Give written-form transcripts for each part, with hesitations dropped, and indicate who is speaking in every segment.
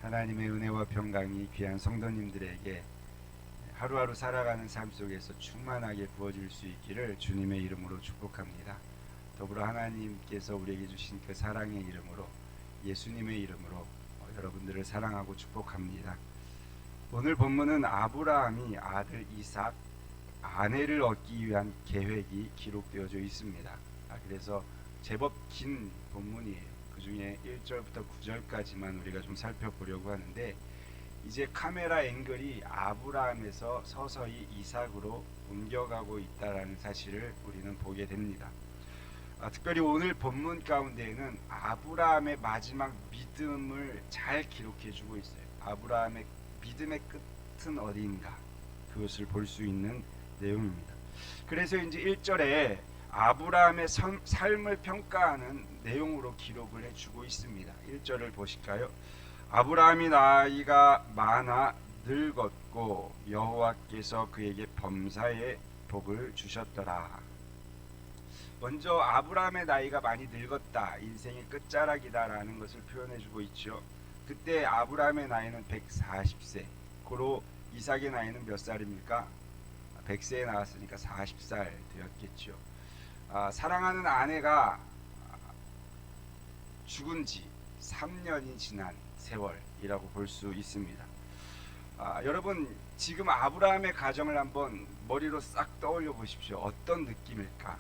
Speaker 1: 하나님의 은혜와 평강이 귀한 성도님들에게 하루하루 살아가는 삶 속에서 충만하게 부어질 수 있기를 주님의 이름으로 축복합니다. 더불어 하나님께서 우리에게 주신 그 사랑의 이름으로, 예수님의 이름으로 여러분들을 사랑하고 축복합니다. 오늘 본문은 아브라함이 아들 이삭, 아내를 얻기 위한 계획이 기록되어져 있습니다. 그래서 제법 긴 본문이에요. 그 중에 1절부터 9절까지만 우리가 좀 살펴보려고 하는데, 이제 카메라 앵글이 아브라함에서 서서히 이삭으로 옮겨가고 있다라는 사실을 우리는 보게 됩니다. 특별히 오늘 본문 가운데에는 아브라함의 마지막 믿음을 잘 기록해주고 있어요. 아브라함의 믿음의 끝은 어디인가, 그것을 볼 수 있는 내용입니다. 그래서 이제 1절에 아브라함의 삶을 평가하는 내용으로 기록을 해주고 있습니다. 1절을 보실까요? 아브라함이 나이가 많아 늙었고 여호와께서 그에게 범사의 복을 주셨더라. 먼저 아브라함의 나이가 많이 늙었다, 인생의 끝자락이다라는 것을 표현해주고 있죠. 그때 아브라함의 나이는 140세, 고로 이삭의 나이는 몇 살입니까? 100세에 나왔으니까 40살 되었겠죠. 사랑하는 아내가 죽은 지 3년이 지난 세월이라고 볼 수 있습니다. 여러분, 지금 아브라함의 가정을 한번 머리로 싹 떠올려 보십시오. 어떤 느낌일까?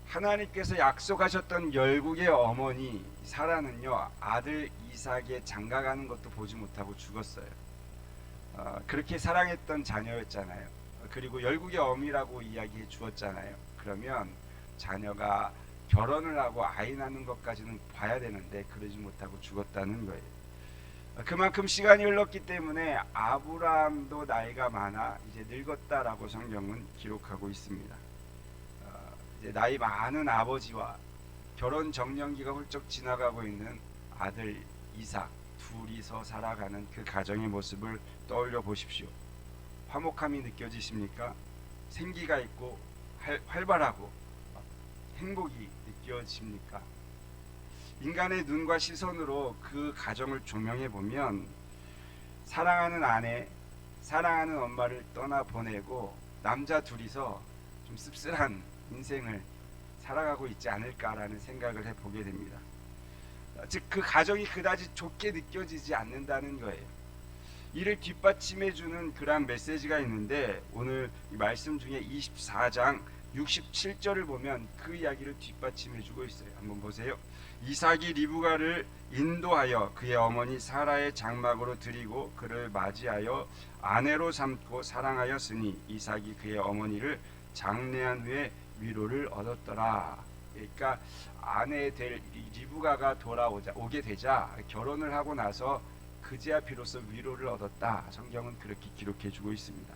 Speaker 1: 하나님께서 약속하셨던 열국의 어머니 사라는요, 아들 이삭의 장가가는 것도 보지 못하고 죽었어요. 그렇게 사랑했던 자녀였잖아요. 그리고 열국의 어미라고 이야기해 주었잖아요. 그러면 자녀가 결혼을 하고 아이 낳는 것까지는 봐야 되는데 그러지 못하고 죽었다는 거예요. 그만큼 시간이 흘렀기 때문에 아브라함도 나이가 많아 이제 늙었다라고 성경은 기록하고 있습니다. 이제 나이 많은 아버지와 결혼 정년기가 훌쩍 지나가고 있는 아들 이삭, 둘이서 살아가는 그 가정의 모습을 떠올려 보십시오. 화목함이 느껴지십니까? 생기가 있고 활발하고 행복이 느껴집니까? 인간의 눈과 시선으로 그 가정을 조명해 보면 사랑하는 아내, 사랑하는 엄마를 떠나보내고 남자 둘이서 좀 씁쓸한 인생을 살아가고 있지 않을까라는 생각을 해보게 됩니다. 즉, 그 가정이 그다지 좋게 느껴지지 않는다는 거예요. 이를 뒷받침해주는 그러한 메시지가 있는데, 오늘 이 말씀 중에 24장 67절을 보면 그 이야기를 뒷받침해주고 있어요. 한번 보세요. 이삭이 리브가를 인도하여 그의 어머니 사라의 장막으로 들이고 그를 맞이하여 아내로 삼고 사랑하였으니 이삭이 그의 어머니를 장례한 후에 위로를 얻었더라. 그러니까 아내 될 리브가가 오게 되자 결혼을 하고 나서 그제야 비로소 위로를 얻었다. 성경은 그렇게 기록해주고 있습니다.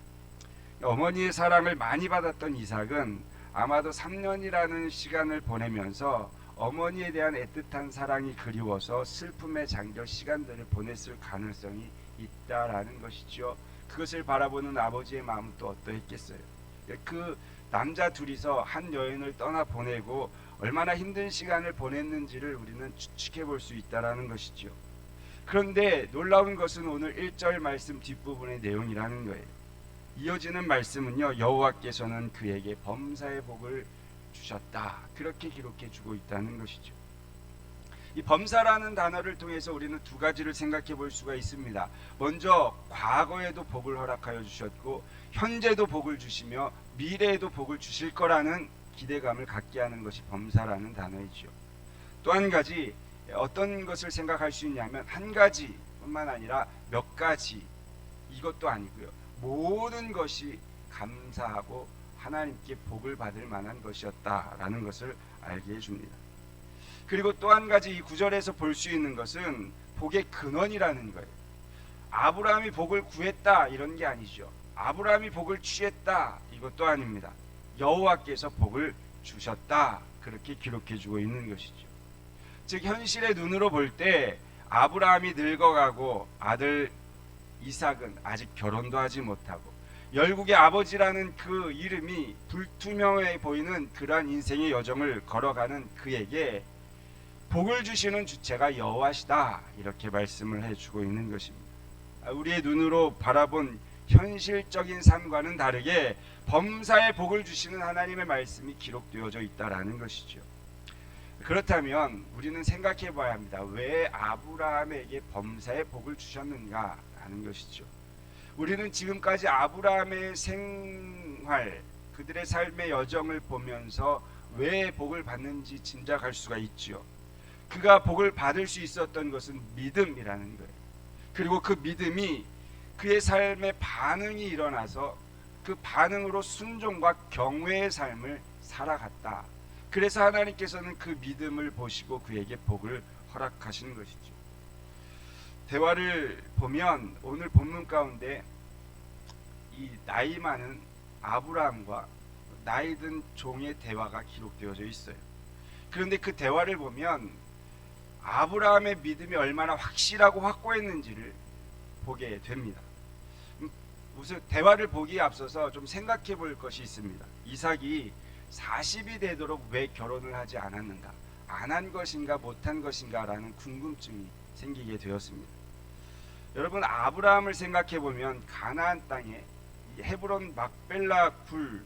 Speaker 1: 어머니의 사랑을 많이 받았던 이삭은 아마도 3년이라는 시간을 보내면서 어머니에 대한 애틋한 사랑이 그리워서 슬픔에 잠겨 시간들을 보냈을 가능성이 있다라는 것이죠. 그것을 바라보는 아버지의 마음은 또 어떠했겠어요. 그 남자 둘이서 한 여인을 떠나 보내고 얼마나 힘든 시간을 보냈는지를 우리는 추측해 볼 수 있다라는 것이죠. 그런데 놀라운 것은 오늘 1절 말씀 뒷부분의 내용이라는 거예요. 이어지는 말씀은요, 여호와께서는 그에게 범사의 복을 주셨다, 그렇게 기록해 주고 있다는 것이죠. 이 범사라는 단어를 통해서 우리는 두 가지를 생각해 볼 수가 있습니다. 먼저 과거에도 복을 허락하여 주셨고 현재도 복을 주시며 미래에도 복을 주실 거라는 기대감을 갖게 하는 것이 범사라는 단어이죠. 또 한 가지, 어떤 것을 생각할 수 있냐면 한 가지뿐만 아니라 몇 가지, 이것도 아니고요, 모든 것이 감사하고 하나님께 복을 받을 만한 것이었다라는 것을 알게 해줍니다. 그리고 또 한 가지, 이 구절에서 볼 수 있는 것은 복의 근원이라는 거예요. 아브라함이 복을 구했다 이런 게 아니죠. 아브라함이 복을 취했다 이것도 아닙니다. 여호와께서 복을 주셨다, 그렇게 기록해주고 있는 것이죠. 즉, 현실의 눈으로 볼 때 아브라함이 늙어가고 아들 이삭은 아직 결혼도 하지 못하고 열국의 아버지라는 그 이름이 불투명해 보이는 그러한 인생의 여정을 걸어가는 그에게 복을 주시는 주체가 여호와시다 이렇게 말씀을 해주고 있는 것입니다. 우리의 눈으로 바라본 현실적인 삶과는 다르게 범사에 복을 주시는 하나님의 말씀이 기록되어져 있다라는 것이죠. 그렇다면 우리는 생각해 봐야 합니다. 왜 아브라함에게 범사에 복을 주셨는가 하는 것이죠. 우리는 지금까지 아브라함의 생활, 그들의 삶의 여정을 보면서 왜 복을 받는지 짐작할 수가 있죠. 그가 복을 받을 수 있었던 것은 믿음이라는 거예요. 그리고 그 믿음이 그의 삶에 반응이 일어나서 그 반응으로 순종과 경외의 삶을 살아갔다. 그래서 하나님께서는 그 믿음을 보시고 그에게 복을 허락하시는 것이죠. 대화를 보면 오늘 본문 가운데 이 나이 많은 아브라함과 나이 든 종의 대화가 기록되어져 있어요. 그런데 그 대화를 보면 아브라함의 믿음이 얼마나 확실하고 확고했는지를 보게 됩니다. 우선 대화를 보기에 앞서서 좀 생각해 볼 것이 있습니다. 이삭이 40이 되도록 왜 결혼을 하지 않았는가? 안 한 것인가 못한 것인가 라는 궁금증이 생기게 되었습니다. 여러분, 아브라함을 생각해 보면 가나안 땅에 헤브론 막벨라 굴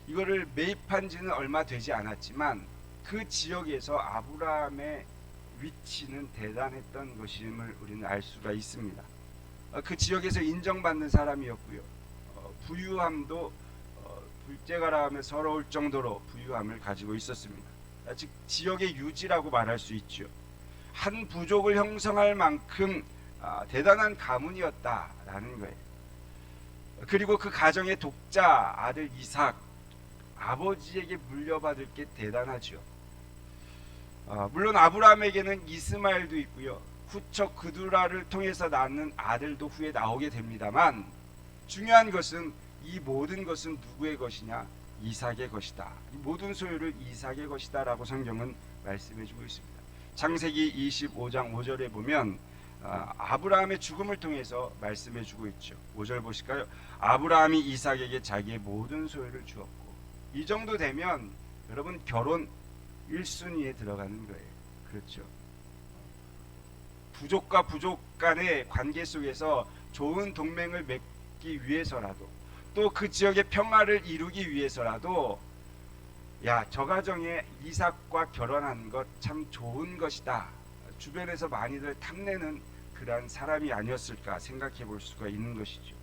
Speaker 1: 이거를 매입한 지는 얼마 되지 않았지만 그 지역에서 아브라함의 위치는 대단했던 것임을 우리는 알 수가 있습니다. 그 지역에서 인정받는 사람이었고요. 부유함도 둘째가라 하면 서러울 정도로 부유함을 가지고 있었습니다. 즉 지역의 유지라고 말할 수 있죠. 한 부족을 형성할 만큼 대단한 가문이었다라는 거예요. 그리고 그 가정의 독자 아들 이삭, 아버지에게 물려받을 게 대단하죠. 물론 아브라함에게는 이스마엘도 있고요. 후처 그두라를 통해서 낳는 아들도 후에 나오게 됩니다만 중요한 것은 이 모든 것은 누구의 것이냐? 이삭의 것이다. 이 모든 소유를 이삭의 것이다 라고 성경은 말씀해주고 있습니다. 창세기 25장 5절에 보면 아브라함의 죽음을 통해서 말씀해주고 있죠. 5절 보실까요? 아브라함이 이삭에게 자기의 모든 소유를 주었고, 이 정도 되면 여러분 결혼 1순위에 들어가는 거예요. 그렇죠. 부족과 부족 간의 관계 속에서 좋은 동맹을 맺기 위해서라도 또 그 지역의 평화를 이루기 위해서라도 저 가정에 이삭과 결혼한 것 참 좋은 것이다. 주변에서 많이들 탐내는 그러한 사람이 아니었을까 생각해 볼 수가 있는 것이죠.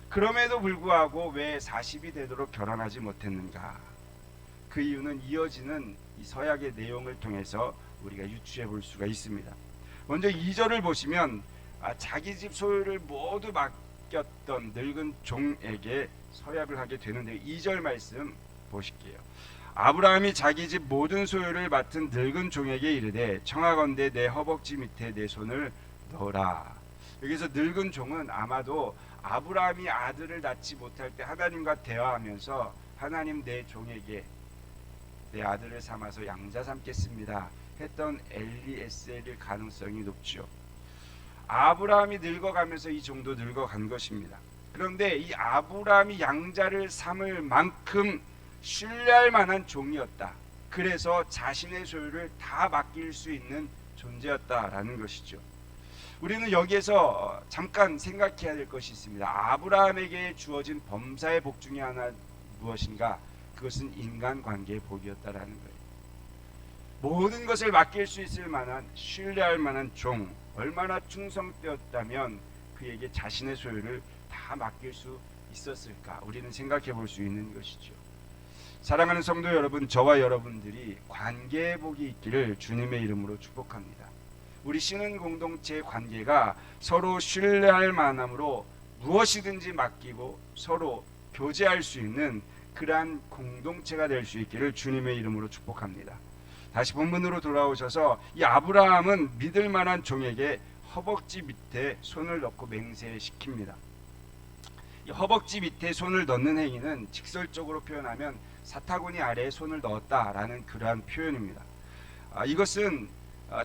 Speaker 1: 그럼에도 불구하고 왜 40이 되도록 결혼하지 못했는가? 그 이유는 이어지는 이 서약의 내용을 통해서 우리가 유추해 볼 수가 있습니다. 먼저 2절을 보시면 자기 집 소유를 모두 맡겼던 늙은 종에게 서약을 하게 되는데 2절 말씀 보실게요. 아브라함이 자기 집 모든 소유를 맡은 늙은 종에게 이르되 청하건대 내 허벅지 밑에 내 손을 넣으라. 여기서 늙은 종은 아마도 아브라함이 아들을 낳지 못할 때 하나님과 대화하면서 하나님 내 종에게 내 아들을 삼아서 양자 삼겠습니다 했던 엘리에셀일 가능성이 높죠. 아브라함이 늙어가면서 이 종도 늙어간 것입니다. 그런데 이 아브라함이 양자를 삼을 만큼 신뢰할 만한 종이었다. 그래서 자신의 소유를 다 맡길 수 있는 존재였다라는 것이죠. 우리는 여기에서 잠깐 생각해야 될 것이 있습니다. 아브라함에게 주어진 범사의 복 중에 하나 무엇인가? 그것은 인간관계의 복이었다라는 거예요. 모든 것을 맡길 수 있을 만한 신뢰할 만한 종, 얼마나 충성되었다면 그에게 자신의 소유를 다 맡길 수 있었을까? 우리는 생각해 볼 수 있는 것이죠. 사랑하는 성도 여러분, 저와 여러분들이 관계의 복이 있기를 주님의 이름으로 축복합니다. 우리 신은 공동체의 관계가 서로 신뢰할 만함으로 무엇이든지 맡기고 서로 교제할 수 있는 그러한 공동체가 될 수 있기를 주님의 이름으로 축복합니다. 다시 본문으로 돌아오셔서 이 아브라함은 믿을 만한 종에게 허벅지 밑에 손을 넣고 맹세시킵니다. 이 허벅지 밑에 손을 넣는 행위는 직설적으로 표현하면 사타구니 아래에 손을 넣었다라는 그러한 표현입니다. 이것은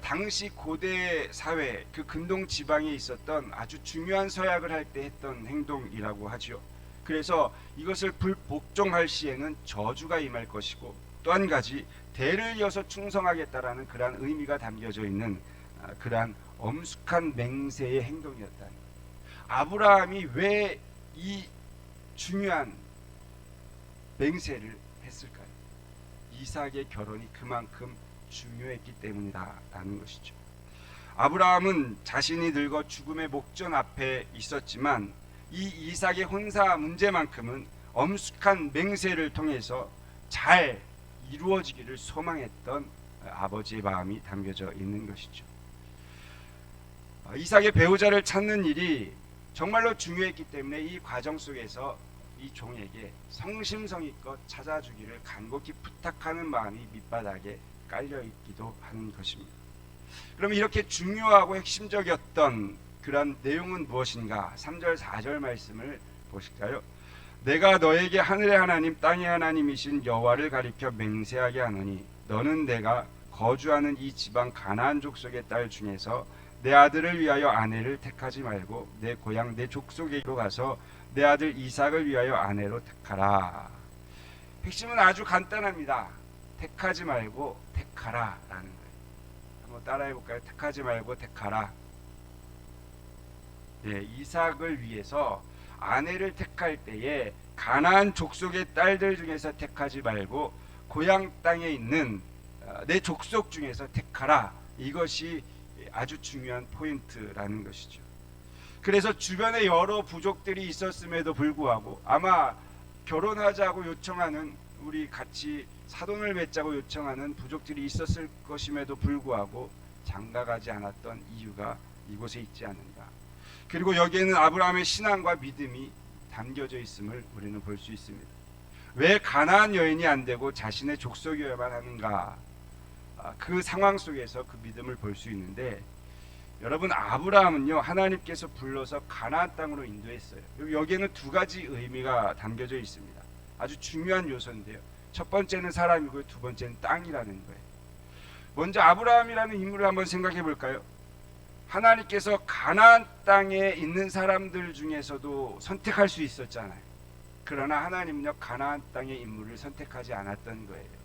Speaker 1: 당시 고대 사회 그 근동 지방에 있었던 아주 중요한 서약을 할 때 했던 행동이라고 하죠. 그래서 이것을 불복종할 시에는 저주가 임할 것이고 또 한 가지 대를 이어서 충성하겠다라는 그러한 의미가 담겨져 있는 그러한 엄숙한 맹세의 행동이었다. 아브라함이 왜 이 중요한 맹세를 했을까요? 이삭의 결혼이 그만큼 중요했기 때문이다라는 것이죠. 아브라함은 자신이 늙어 죽음의 목전 앞에 있었지만 이 이삭의 혼사 문제만큼은 엄숙한 맹세를 통해서 잘 이루어지기를 소망했던 아버지의 마음이 담겨져 있는 것이죠. 이삭의 배우자를 찾는 일이 정말로 중요했기 때문에 이 과정 속에서 이 종에게 성심성의껏 찾아주기를 간곡히 부탁하는 마음이 밑바닥에 깔려있기도 하는 것입니다. 그럼 이렇게 중요하고 핵심적이었던 그런 내용은 무엇인가? 3절 4절 말씀을 보실까요? 내가 너에게 하늘의 하나님 땅의 하나님이신 여호와를 가리켜 맹세하게 하노니 너는 내가 거주하는 이 지방 가나안 족속의 딸 중에서 내 아들을 위하여 아내를 택하지 말고 내 고향 내 족속에로 가서 내 아들 이삭을 위하여 아내로 택하라. 핵심은 아주 간단합니다. 택하지 말고 택하라 라는 거예요. 한번 따라해 볼까요? 택하지 말고 택하라. 네, 이삭을 위해서 아내를 택할 때에 가나안 족속의 딸들 중에서 택하지 말고 고향 땅에 있는 내 족속 중에서 택하라. 이것이 아주 중요한 포인트라는 것이죠. 그래서 주변에 여러 부족들이 있었음에도 불구하고 아마 결혼하자고 요청하는, 우리 같이 사돈을 맺자고 요청하는 부족들이 있었을 것임에도 불구하고 장가가지 않았던 이유가 이곳에 있지 않는가. 그리고 여기에는 아브라함의 신앙과 믿음이 담겨져 있음을 우리는 볼 수 있습니다. 왜 가나안 여인이 안 되고 자신의 족속이어야만 하는가? 그 상황 속에서 그 믿음을 볼 수 있는데, 여러분, 아브라함은요 하나님께서 불러서 가나안 땅으로 인도했어요. 여기에는 두 가지 의미가 담겨져 있습니다. 아주 중요한 요소인데요. 첫 번째는 사람이고요, 두 번째는 땅이라는 거예요. 먼저 아브라함이라는 인물을 한번 생각해 볼까요? 하나님께서 가나안 땅에 있는 사람들 중에서도 선택할 수 있었잖아요. 그러나 하나님은요 가나안 땅의 인물을 선택하지 않았던 거예요.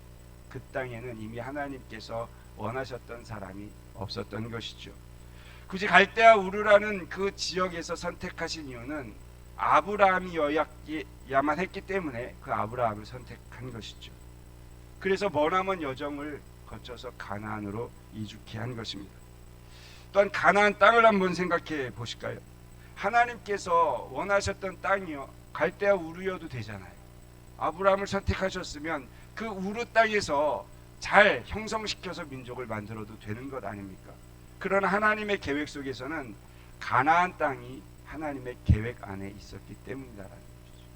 Speaker 1: 그 땅에는 이미 하나님께서 원하셨던 사람이 없었던 것이죠. 굳이 갈대아 우르라는 그 지역에서 선택하신 이유는 아브라함이어야만 했기 때문에 그 아브라함을 선택한 것이죠. 그래서 머나먼 여정을 거쳐서 가나안으로 이주케 한 것입니다. 또한 가나안 땅을 한번 생각해 보실까요? 하나님께서 원하셨던 땅이요 갈대아 우르여도 되잖아요. 아브라함을 선택하셨으면 그 우르 땅에서 잘 형성시켜서 민족을 만들어도 되는 것 아닙니까? 그러나 하나님의 계획 속에서는 가나안 땅이 하나님의 계획 안에 있었기 때문이다라는 것이죠.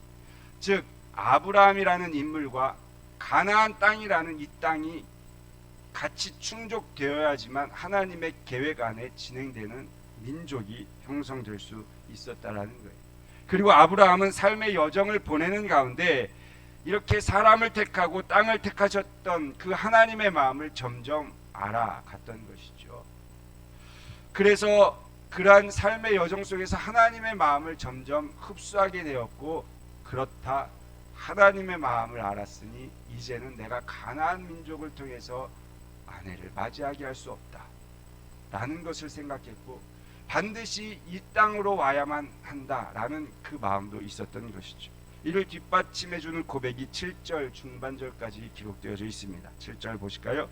Speaker 1: 즉 아브라함이라는 인물과 가나안 땅이라는 이 땅이 같이 충족되어야지만 하나님의 계획 안에 진행되는 민족이 형성될 수 있었다라는 거예요. 그리고 아브라함은 삶의 여정을 보내는 가운데 이렇게 사람을 택하고 땅을 택하셨던 그 하나님의 마음을 점점 알아갔던 것이죠. 그래서 그러한 삶의 여정 속에서 하나님의 마음을 점점 흡수하게 되었고, 그렇다 하나님의 마음을 알았으니 이제는 내가 가나안 민족을 통해서 아내를 맞이하게 할 수 없다 라는 것을 생각했고, 반드시 이 땅으로 와야만 한다라는 그 마음도 있었던 것이죠. 이를 뒷받침해주는 고백이 7절 중반절까지 기록되어져 있습니다. 7절 보실까요?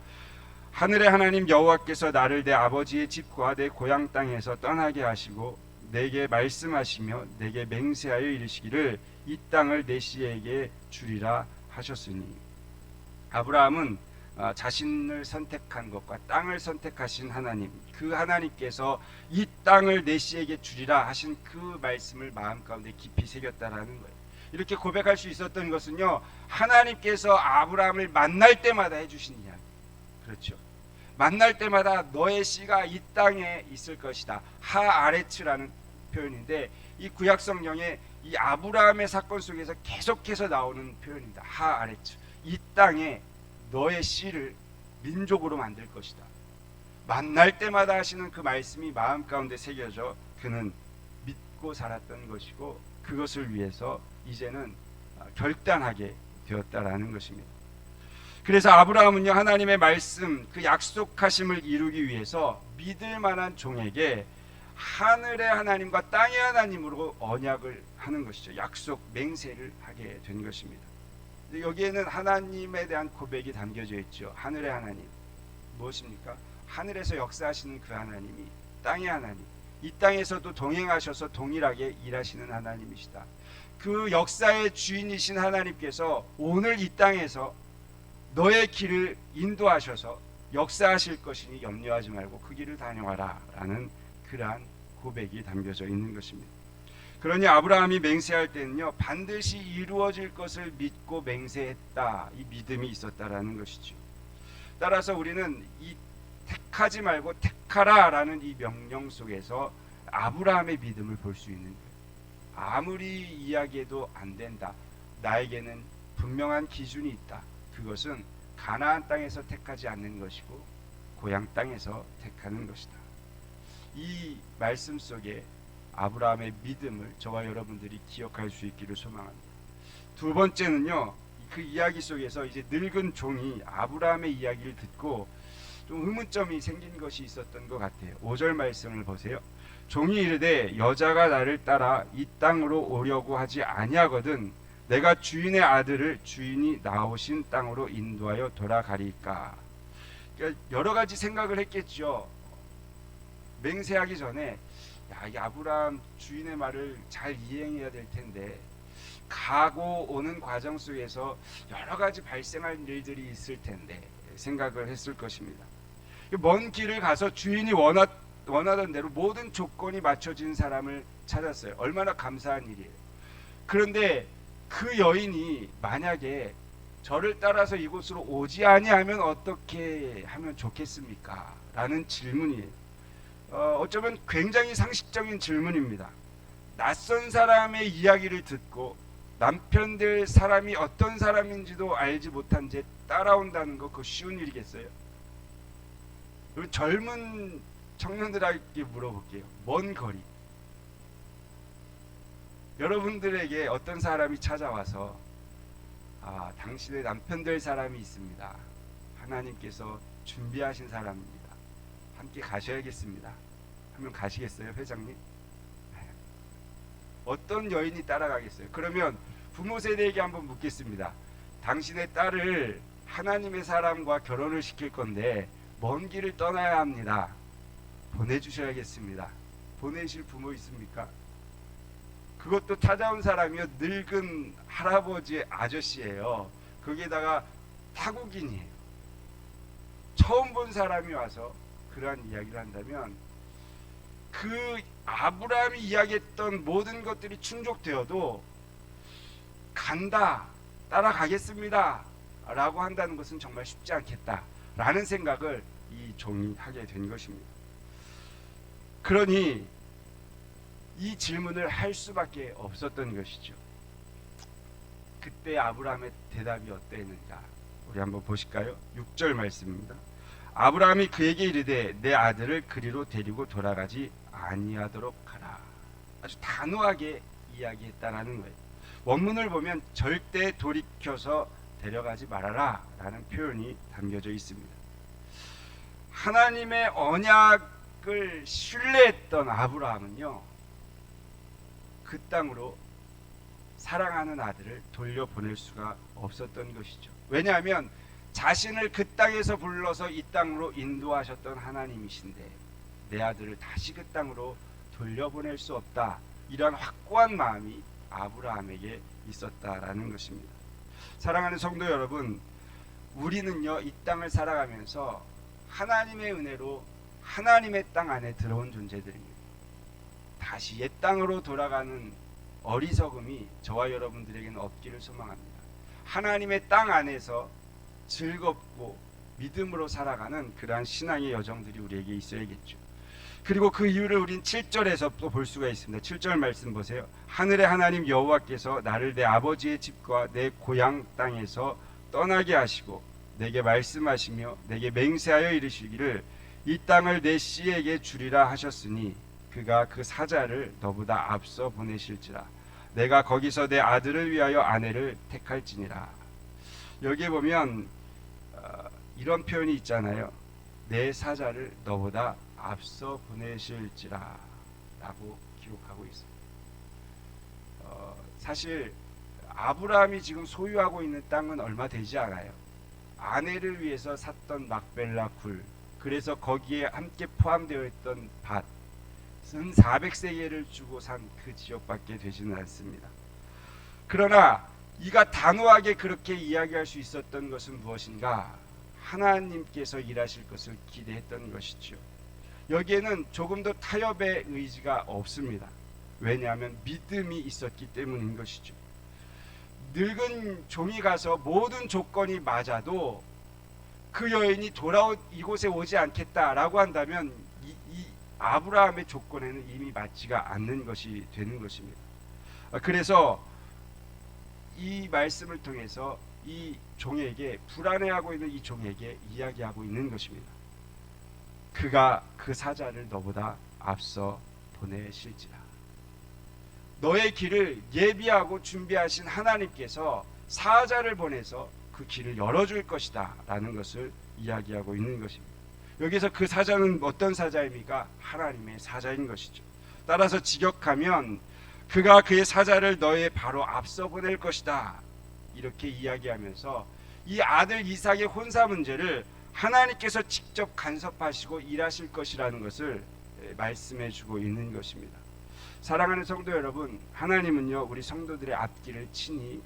Speaker 1: 하늘의 하나님 여호와께서 나를 내 아버지의 집과 내 고향 땅에서 떠나게 하시고 내게 말씀하시며 내게 맹세하여 이르시기를 이 땅을 내 씨에게 주리라 하셨으니. 아브라함은 자신을 선택한 것과 땅을 선택하신 하나님, 그 하나님께서 이 땅을 내 씨에게 주리라 하신 그 말씀을 마음 가운데 깊이 새겼다라는 거예요. 이렇게 고백할 수 있었던 것은요, 하나님께서 아브라함을 만날 때마다 해주신 이야기. 그렇죠. 만날 때마다 너의 씨가 이 땅에 있을 것이다. 하아레츠라는 표현인데, 이 구약 성경에 이 아브라함의 사건 속에서 계속해서 나오는 표현입니다. 하아레츠. 이 땅에 너의 씨를 민족으로 만들 것이다. 만날 때마다 하시는 그 말씀이 마음 가운데 새겨져 그는 믿고 살았던 것이고, 그것을 위해서 이제는 결단하게 되었다라는 것입니다. 그래서 아브라함은요, 하나님의 말씀, 그 약속하심을 이루기 위해서 믿을 만한 종에게 하늘의 하나님과 땅의 하나님으로 언약을 하는 것이죠. 약속 맹세를 하게 된 것입니다. 여기에는 하나님에 대한 고백이 담겨져 있죠. 하늘의 하나님 무엇입니까? 하늘에서 역사하시는 그 하나님이 땅의 하나님, 이 땅에서도 동행하셔서 동일하게 일하시는 하나님이시다. 그 역사의 주인이신 하나님께서 오늘 이 땅에서 너의 길을 인도하셔서 역사하실 것이니 염려하지 말고 그 길을 다녀와라 라는 그러한 고백이 담겨져 있는 것입니다. 그러니 아브라함이 맹세할 때는요, 반드시 이루어질 것을 믿고 맹세했다, 이 믿음이 있었다라는 것이죠. 따라서 우리는 이 택하지 말고 택하라 라는 이 명령 속에서 아브라함의 믿음을 볼 수 있는 거예요. 아무리 이야기해도 안 된다, 나에게는 분명한 기준이 있다. 그것은 가나안 땅에서 택하지 않는 것이고 고향 땅에서 택하는 것이다. 이 말씀 속에 아브라함의 믿음을 저와 여러분들이 기억할 수 있기를 소망합니다. 두 번째는요, 그 이야기 속에서 이제 늙은 종이 아브라함의 이야기를 듣고 좀 의문점이 생긴 것이 있었던 것 같아요. 5절 말씀을 보세요. 종이 이르되 여자가 나를 따라 이 땅으로 오려고 하지 아니하거든 내가 주인의 아들을 주인이 나오신 땅으로 인도하여 돌아가리까. 그러니까 여러 가지 생각을 했겠죠. 맹세하기 전에 이 아브라함 주인의 말을 잘 이행해야 될 텐데 가고 오는 과정 속에서 여러 가지 발생할 일들이 있을 텐데 생각을 했을 것입니다. 먼 길을 가서 주인이 원하던 대로 모든 조건이 맞춰진 사람을 찾았어요. 얼마나 감사한 일이에요. 그런데 그 여인이 만약에 저를 따라서 이곳으로 오지 아니하면 어떻게 하면 좋겠습니까? 라는 질문이에요. 어쩌면 굉장히 상식적인 질문입니다. 낯선 사람의 이야기를 듣고 남편 될 사람이 어떤 사람인지도 알지 못한 채 따라온다는 거, 그거 쉬운 일이겠어요? 그리고 젊은 청년들에게 물어볼게요. 먼 거리, 여러분들에게 어떤 사람이 찾아와서 당신의 남편 될 사람이 있습니다. 하나님께서 준비하신 사람입니다. 함께 가셔야겠습니다. 하면 가시겠어요, 회장님? 어떤 여인이 따라가겠어요? 그러면 부모 세대에게 한번 묻겠습니다. 당신의 딸을 하나님의 사람과 결혼을 시킬 건데 먼 길을 떠나야 합니다. 보내주셔야겠습니다. 보내실 부모 있습니까? 그것도 찾아온 사람이요, 늙은 할아버지 아저씨예요. 거기에다가 타국인이에요. 처음 본 사람이 와서 그러한 이야기를 한다면 그 아브라함이 이야기했던 모든 것들이 충족되어도 간다, 따라가겠습니다 라고 한다는 것은 정말 쉽지 않겠다 라는 생각을 이 종이 하게 된 것입니다. 그러니 이 질문을 할 수밖에 없었던 것이죠. 그때 아브라함의 대답이 어땠는가 우리 한번 보실까요? 6절 말씀입니다. 아브라함이 그에게 이르되 내 아들을 그리로 데리고 돌아가지 아니하도록 하라. 아주 단호하게 이야기했다라는 거예요. 원문을 보면 절대 돌이켜서 데려가지 말아라 라는 표현이 담겨져 있습니다. 하나님의 언약을 신뢰했던 아브라함은요, 그 땅으로 사랑하는 아들을 돌려보낼 수가 없었던 것이죠. 왜냐하면 자신을 그 땅에서 불러서 이 땅으로 인도하셨던 하나님이신데 내 아들을 다시 그 땅으로 돌려보낼 수 없다, 이러한 확고한 마음이 아브라함에게 있었다라는 것입니다. 사랑하는 성도 여러분, 우리는요, 이 땅을 살아가면서 하나님의 은혜로 하나님의 땅 안에 들어온 존재들입니다. 다시 옛 땅으로 돌아가는 어리석음이 저와 여러분들에게는 없기를 소망합니다. 하나님의 땅 안에서 즐겁고 믿음으로 살아가는 그러한 신앙의 여정들이 우리에게 있어야겠죠. 그리고 그 이유를 우린 7절에서 또 볼 수가 있습니다. 7절 말씀 보세요. 하늘의 하나님 여호와께서 나를 내 아버지의 집과 내 고향 땅에서 떠나게 하시고 내게 말씀하시며 내게 맹세하여 이르시기를 이 땅을 내 씨에게 주리라 하셨으니 그가 그 사자를 너보다 앞서 보내실지라 내가 거기서 내 아들을 위하여 아내를 택할지니라. 여기에 보면 이런 표현이 있잖아요. 내 사자를 너보다 앞서 보내실지라 라고 기록하고 있습니다. 사실 아브라함이 지금 소유하고 있는 땅은 얼마 되지 않아요. 아내를 위해서 샀던 막벨라 굴, 그래서 거기에 함께 포함되어 있던 밭은 400세겔을 주고 산 그 지역밖에 되지는 않습니다. 그러나 이가 단호하게 그렇게 이야기할 수 있었던 것은 무엇인가? 하나님께서 일하실 것을 기대했던 것이죠. 여기에는 조금도 타협의 의지가 없습니다. 왜냐하면 믿음이 있었기 때문인 것이죠. 늙은 종이 가서 모든 조건이 맞아도 그 여인이 이곳에 오지 않겠다라고 한다면 이 아브라함의 조건에는 이미 맞지가 않는 것이 되는 것입니다. 그래서 이 말씀을 통해서 이 종에게, 불안해하고 있는 이 종에게 이야기하고 있는 것입니다. 그가 그 사자를 너보다 앞서 보내실지라. 너의 길을 예비하고 준비하신 하나님께서 사자를 보내서 그 길을 열어줄 것이다 라는 것을 이야기하고 있는 것입니다. 여기서 그 사자는 어떤 사자입니까? 하나님의 사자인 것이죠. 따라서 직역하면 그가 그의 사자를 너의 바로 앞서 보낼 것이다 이렇게 이야기하면서 이 아들 이삭의 혼사 문제를 하나님께서 직접 간섭하시고 일하실 것이라는 것을 말씀해 주고 있는 것입니다. 사랑하는 성도 여러분, 하나님은요 우리 성도들의 앞길을 친히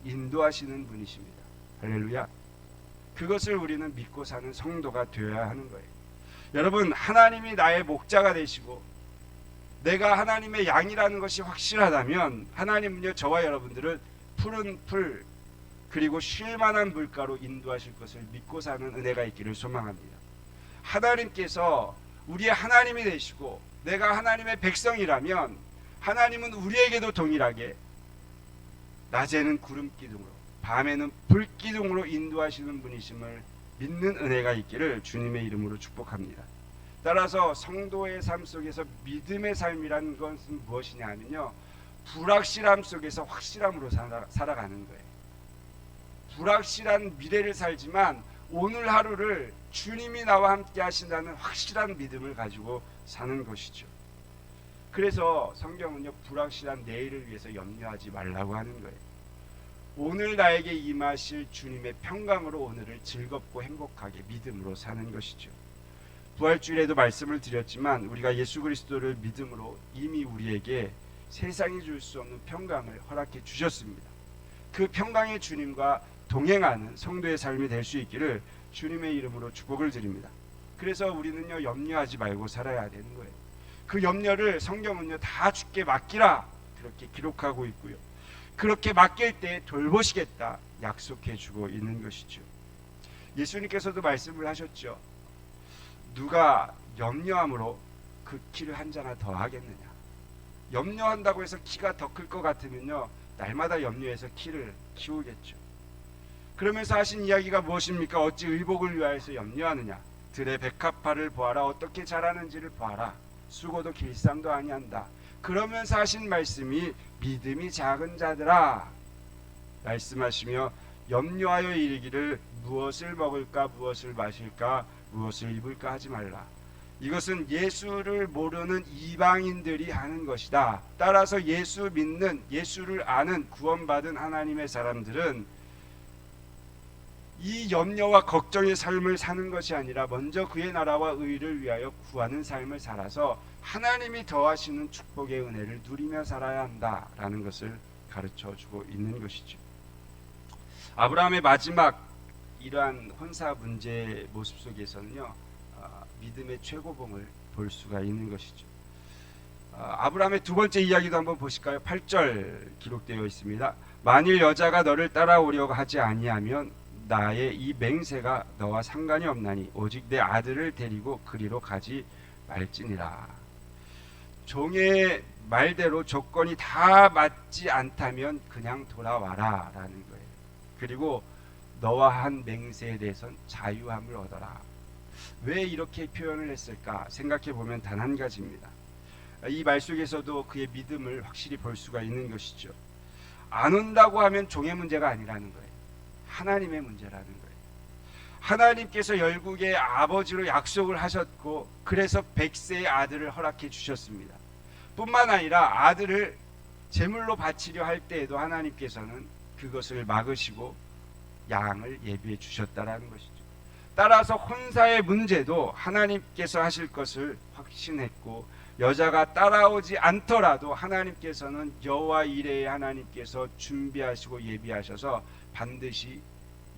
Speaker 1: 인도하시는 분이십니다. 할렐루야. 그것을 우리는 믿고 사는 성도가 되어야 하는 거예요. 여러분, 하나님이 나의 목자가 되시고 내가 하나님의 양이라는 것이 확실하다면 하나님은요 저와 여러분들을 푸른 풀 그리고 쉴만한 물가로 인도하실 것을 믿고 사는 은혜가 있기를 소망합니다. 하나님께서 우리의 하나님이 되시고 내가 하나님의 백성이라면 하나님은 우리에게도 동일하게 낮에는 구름 기둥으로 밤에는 불 기둥으로 인도하시는 분이심을 믿는 은혜가 있기를 주님의 이름으로 축복합니다. 따라서 성도의 삶 속에서 믿음의 삶이라는 것은 무엇이냐 하면요, 불확실함 속에서 확실함으로 살아가는 거예요. 불확실한 미래를 살지만 오늘 하루를 주님이 나와 함께 하신다는 확실한 믿음을 가지고 사는 것이죠. 그래서 성경은요 불확실한 내일을 위해서 염려하지 말라고 하는 거예요. 오늘 나에게 임하실 주님의 평강으로 오늘을 즐겁고 행복하게 믿음으로 사는 것이죠. 부활주일에도 말씀을 드렸지만 우리가 예수 그리스도를 믿음으로 이미 우리에게 세상이 줄 수 없는 평강을 허락해 주셨습니다. 그 평강의 주님과 동행하는 성도의 삶이 될 수 있기를 주님의 이름으로 축복을 드립니다. 그래서 우리는요 염려하지 말고 살아야 되는 거예요. 그 염려를 성경은요 다 주께 맡기라 그렇게 기록하고 있고요. 그렇게 맡길 때 돌보시겠다 약속해 주고 있는 것이죠. 예수님께서도 말씀을 하셨죠. 누가 염려함으로 그 키를 한 자나 더 하겠느냐. 염려한다고 해서 키가 더 클 것 같으면요 날마다 염려해서 키를 키우겠죠. 그러면서 하신 이야기가 무엇입니까? 어찌 의복을 위하여서 염려하느냐. 들의 백합화를 보아라. 어떻게 자라는지를 보아라. 수고도 길쌈도 아니한다. 그러면서 하신 말씀이 믿음이 작은 자들아 말씀하시며 염려하여 이르기를 무엇을 먹을까 무엇을 마실까 무엇을 입을까 하지 말라. 이것은 예수를 모르는 이방인들이 하는 것이다. 따라서 예수 믿는, 예수를 아는 구원받은 하나님의 사람들은 이 염려와 걱정의 삶을 사는 것이 아니라 먼저 그의 나라와 의를 위하여 구하는 삶을 살아서 하나님이 더하시는 축복의 은혜를 누리며 살아야 한다라는 것을 가르쳐주고 있는 것이죠. 아브라함의 마지막 이러한 혼사 문제의 모습 속에서는요 믿음의 최고봉을 볼 수가 있는 것이죠. 아브라함의 두 번째 이야기도 한번 보실까요? 8절 기록되어 있습니다. 만일 여자가 너를 따라오려고 하지 아니하면 나의 이 맹세가 너와 상관이 없나니 오직 내 아들을 데리고 그리로 가지 말지니라. 종의 말대로 조건이 다 맞지 않다면 그냥 돌아와라 라는 거예요. 그리고 너와 한 맹세에 대해선 자유함을 얻어라. 왜 이렇게 표현을 했을까 생각해 보면 단 한 가지입니다. 이 말 속에서도 그의 믿음을 확실히 볼 수가 있는 것이죠. 안 온다고 하면 종의 문제가 아니라는 거예요. 하나님의 문제라는 거예요. 하나님께서 열국의 아버지로 약속을 하셨고 그래서 100세의 아들을 허락해 주셨습니다. 뿐만 아니라 아들을 제물로 바치려 할 때에도 하나님께서는 그것을 막으시고 양을 예비해 주셨다라는 것이죠. 따라서 혼사의 문제도 하나님께서 하실 것을 확신했고 여자가 따라오지 않더라도 하나님께서는 여호와 이레의 하나님께서 준비하시고 예비하셔서 반드시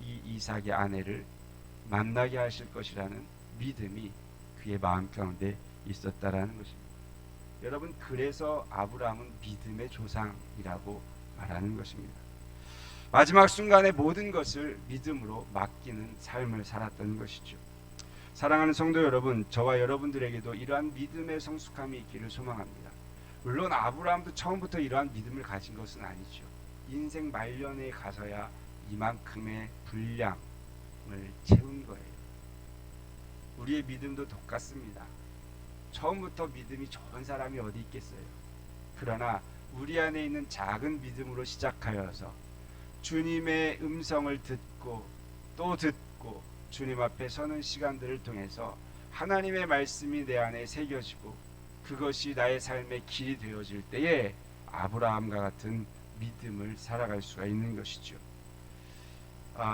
Speaker 1: 이 이삭의 아내를 만나게 하실 것이라는 믿음이 그의 마음 가운데 있었다라는 것입니다. 여러분, 그래서 아브라함은 믿음의 조상이라고 말하는 것입니다. 마지막 순간에 모든 것을 믿음으로 맡기는 삶을 살았던 것이죠. 사랑하는 성도 여러분, 저와 여러분들에게도 이러한 믿음의 성숙함이 있기를 소망합니다. 물론 아브라함도 처음부터 이러한 믿음을 가진 것은 아니죠. 인생 말년에 가서야 이만큼의 분량을 채운 거예요. 우리의 믿음도 똑같습니다. 처음부터 믿음이 좋은 사람이 어디 있겠어요. 그러나 우리 안에 있는 작은 믿음으로 시작하여서 주님의 음성을 듣고 또 듣고 주님 앞에 서는 시간들을 통해서 하나님의 말씀이 내 안에 새겨지고 그것이 나의 삶의 길이 되어질 때에 아브라함과 같은 믿음을 살아갈 수가 있는 것이죠.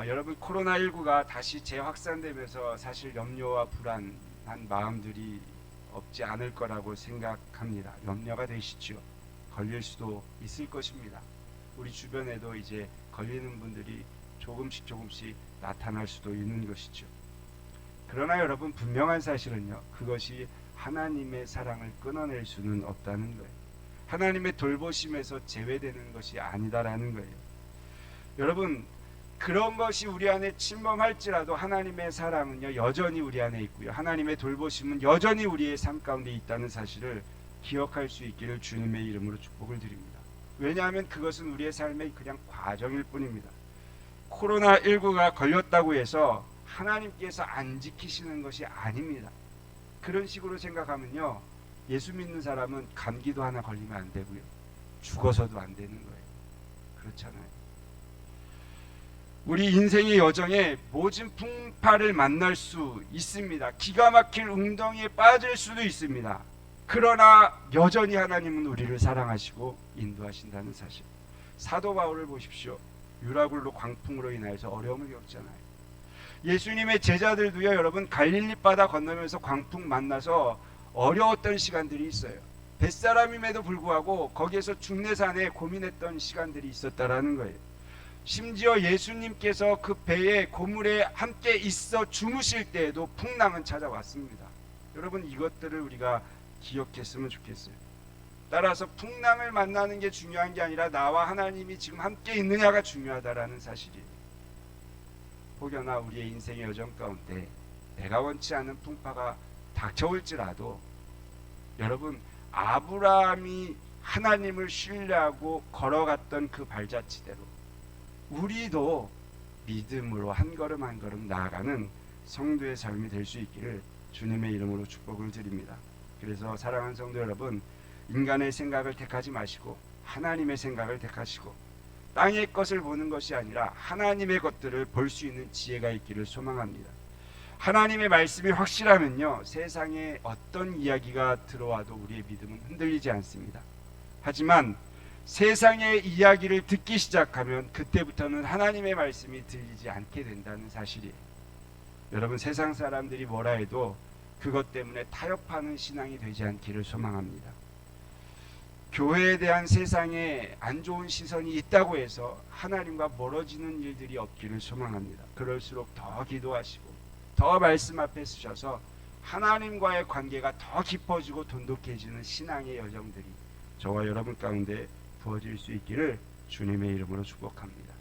Speaker 1: 여러분, 코로나19가 다시 재확산되면서 사실 염려와 불안한 마음들이 없지 않을 거라고 생각합니다. 염려가 되시죠. 걸릴 수도 있을 것입니다. 우리 주변에도 이제 걸리는 분들이 조금씩 나타날 수도 있는 것이죠. 그러나 여러분, 분명한 사실은요, 그것이 하나님의 사랑을 끊어낼 수는 없다는 거예요. 하나님의 돌보심에서 제외되는 것이 아니다라는 거예요. 여러분, 그런 것이 우리 안에 침범할지라도 하나님의 사랑은요 여전히 우리 안에 있고요, 하나님의 돌보심은 여전히 우리의 삶 가운데 있다는 사실을 기억할 수 있기를 주님의 이름으로 축복을 드립니다. 왜냐하면 그것은 우리의 삶의 그냥 과정일 뿐입니다. 코로나19가 걸렸다고 해서 하나님께서 안 지키시는 것이 아닙니다. 그런 식으로 생각하면요, 예수 믿는 사람은 감기도 하나 걸리면 안 되고요, 죽어서도 안 되는 거예요. 그렇잖아요. 우리 인생의 여정에 모진 풍파를 만날 수 있습니다. 기가 막힐 웅덩이에 빠질 수도 있습니다. 그러나 여전히 하나님은 우리를 사랑하시고 인도하신다는 사실. 사도 바울을 보십시오. 유라굴로 광풍으로 인하여서 어려움을 겪잖아요. 예수님의 제자들도요, 여러분, 갈릴리 바다 건너면서 광풍 만나서 어려웠던 시간들이 있어요. 뱃사람임에도 불구하고 거기에서 중내산에 고민했던 시간들이 있었다라는 거예요. 심지어 예수님께서 그 배에 고물에 함께 있어 주무실 때에도 풍랑은 찾아왔습니다. 여러분, 이것들을 우리가 기억했으면 좋겠어요. 따라서 풍랑을 만나는 게 중요한 게 아니라 나와 하나님이 지금 함께 있느냐가 중요하다라는 사실이에요. 혹여나 우리의 인생의 여정 가운데 내가 원치 않는 풍파가 닥쳐올지라도 여러분, 아브라함이 하나님을 신뢰하고 걸어갔던 그 발자취대로 우리도 믿음으로 한 걸음 한 걸음 나아가는 성도의 삶이 될 수 있기를 주님의 이름으로 축복을 드립니다. 그래서 사랑하는 성도 여러분, 인간의 생각을 택하지 마시고 하나님의 생각을 택하시고 땅의 것을 보는 것이 아니라 하나님의 것들을 볼 수 있는 지혜가 있기를 소망합니다. 하나님의 말씀이 확실하면요, 세상에 어떤 이야기가 들어와도 우리의 믿음은 흔들리지 않습니다. 하지만 세상의 이야기를 듣기 시작하면 그때부터는 하나님의 말씀이 들리지 않게 된다는 사실이에요. 여러분, 세상 사람들이 뭐라 해도 그것 때문에 타협하는 신앙이 되지 않기를 소망합니다. 교회에 대한 세상에 안 좋은 시선이 있다고 해서 하나님과 멀어지는 일들이 없기를 소망합니다. 그럴수록 더 기도하시고 더 말씀 앞에 서셔서 하나님과의 관계가 더 깊어지고 돈독해지는 신앙의 여정들이 저와 여러분 가운데 부어질 수 있기를 주님의 이름으로 축복합니다.